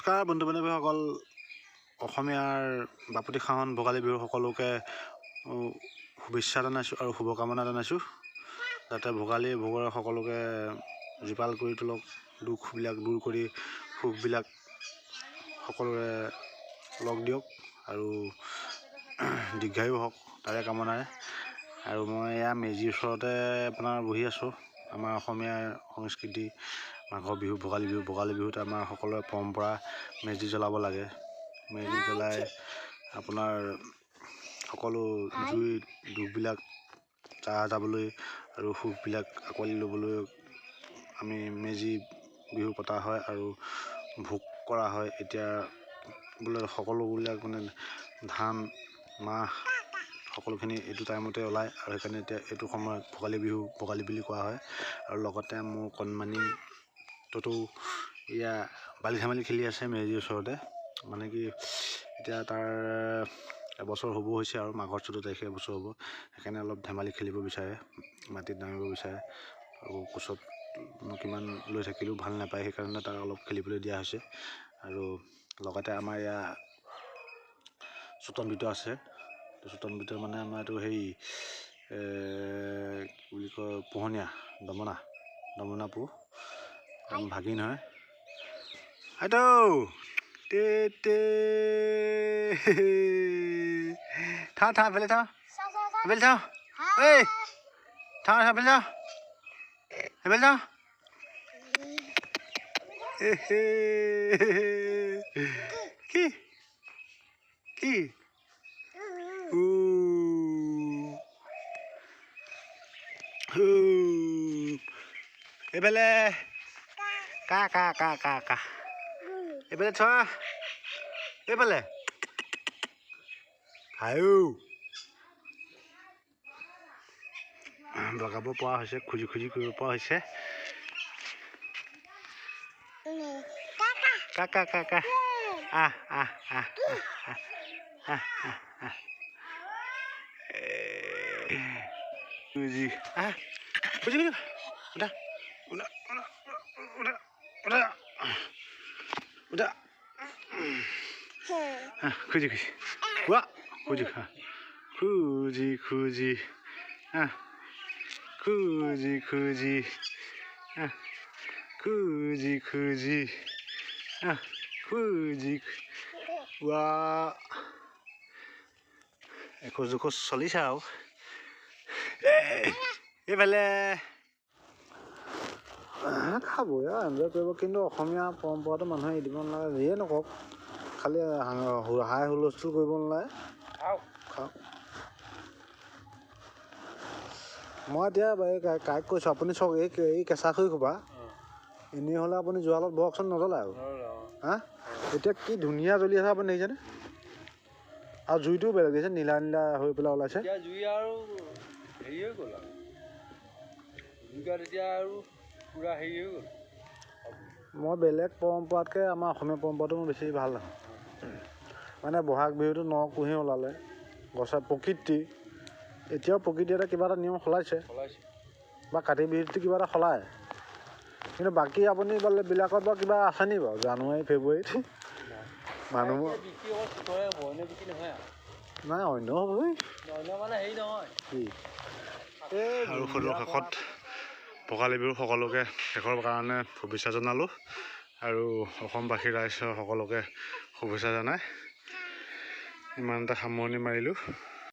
নমস্কাৰ বন্ধু বান্ধৱীসকল, অসমীয়াৰ বাপতি সাহোন ভোগালী বিহু সকলোকে শুভেচ্ছা জনাইছোঁ আৰু শুভকামনা জনাইছোঁ। যাতে ভোগালী ভোগৰে সকলোকে জীপাল কৰি তোলক, দুখবিলাক দূৰ কৰি সুখবিলাক সকলোৰে লগ দিয়ক আৰু দীৰ্ঘায়ু হওক তাৰে কামনাৰে। আৰু মই এয়া মেজিৰ ওচৰতে আপোনাৰ বহি আছোঁ। আমাৰ অসমীয়াৰ সংস্কৃতি মাঘৰ বিহু, ভোগালী বিহুত আমাৰ সকলোৰে পৰম্পৰা মেজি জ্বলাব লাগে। মেজি জ্বলাই আপোনাৰ সকলো জুই দুখবিলাক চাহ যাবলৈ আৰু সুখবিলাক আঁকোৱালি ল'বলৈ আমি মেজি বিহু পতা হয় আৰু ভোগ কৰা হয়। এতিয়া বোলে সকলোবিলাক মানে ধান মাহ সকলোখিনি এইটো টাইমতে ওলায় আৰু সেইকাৰণে এতিয়া এইটো সময়ত ভোগালী বুলি কোৱা হয়। আৰু লগতে মোৰ কণমানিটোতো এয়া বালি ধেমালি খেলি আছে মেজিৰ ওচৰতে। মানে কি এতিয়া তাৰ এবছৰ হ'ব হৈছে আৰু মাঘৰ 14 তাৰিখে এবছৰ হ'ব। সেইকাৰণে অলপ ধেমালি খেলিব বিচাৰে, মাটিত নামিব বিচাৰে আৰু কোচত কিমান লৈ থাকিলেও ভাল নাপায়, সেইকাৰণে তাক অলপ খেলিবলৈ দিয়া হৈছে। আৰু লগতে আমাৰ এয়া চোতন ভিতৰ আছে। চোতন ভিতৰ মানে আমাৰ এইটো হেৰি কি বুলি কয়, পোহনীয়া দমনা পো ভাগিন হয়। আইটো থা ফেলে থা এই থা ফেলে থা ফেলে থা কি এইফালে কা এইফালে থোৱা, এইফালে হায়ো লগাব পৰা হৈছে, খুজি কৰিব পৰা হৈছে। কা খুজি এখোজ দুখোজ চলিছে আৰু এইফালে খাবই আৰু এনজয় কৰিব। কিন্তু অসমীয়া পৰম্পৰাটো মানুহে এৰি দিব নালাগে, যিয়ে নকওক, খালি হাই হুলস্থুল কৰিব নালাগে। খাওক। মই এতিয়া কাইক কৈছোঁ, আপুনি চাওক এই কেঁচা খৰি খোপা এনেই হ'লে আপুনি জুহালত বহকচোন, নজ্বলায় আৰু হা। এতিয়া কি ধুনীয়া জ্বলি আছে আপুনি দেখিছেনে? আৰু জুইটোও বেলেগ দেখিছে, নীলা হৈ পেলাই ওলাইছে। জুই আৰু হেৰি হৈ গ'ল আৰু জুইকাত এতিয়া আৰু পূৰা হেৰি হৈ গ'ল। মই বেলেগ পৰম্পৰাতকৈ আমাৰ অসমীয়া পৰম্পৰাটো মোৰ বেছি ভাল লাগে। মানে বহাগ বিহুটো কুঁহি ওলালে, গছৰ প্ৰকৃতি, এতিয়াও প্ৰকৃতি এটা কিবা এটা নিয়ম সলাইছে বা কাতি বিহুটো কিবা এটা সলায়। কিন্তু বাকী আপুনি বিলাকত বাৰু কিবা আছে নি বাৰু? জানুৱাৰী ফেব্ৰুৱাৰীত মানুহ নাই অন্য হ'বই আৰু শেষত ভোগালী বিহু সকলোকে শেষৰ কাৰণে শুভেচ্ছা জনালোঁ আৰু অসমবাসী ৰাইজ সকলোকে শুভেচ্ছা জনাই ইমানতে সামৰণি মাৰিলোঁ।